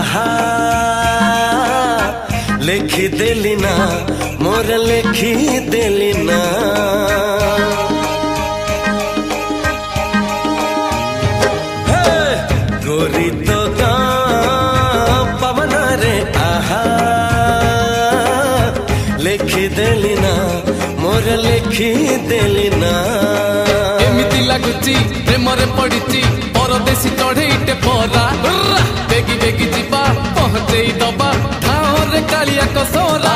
आहा लिखी देली ना मोर लिखी देली ना गोरी तो पवन रे आहा लिखी देली ना मोर लिखी देली ना एमिति लागुची प्रेम रे पड़िची परदेसी चढ़ेईटे परा बेगी बेगी जीवा पहुंचई दबा ठाओ रे कालिया कसोरा।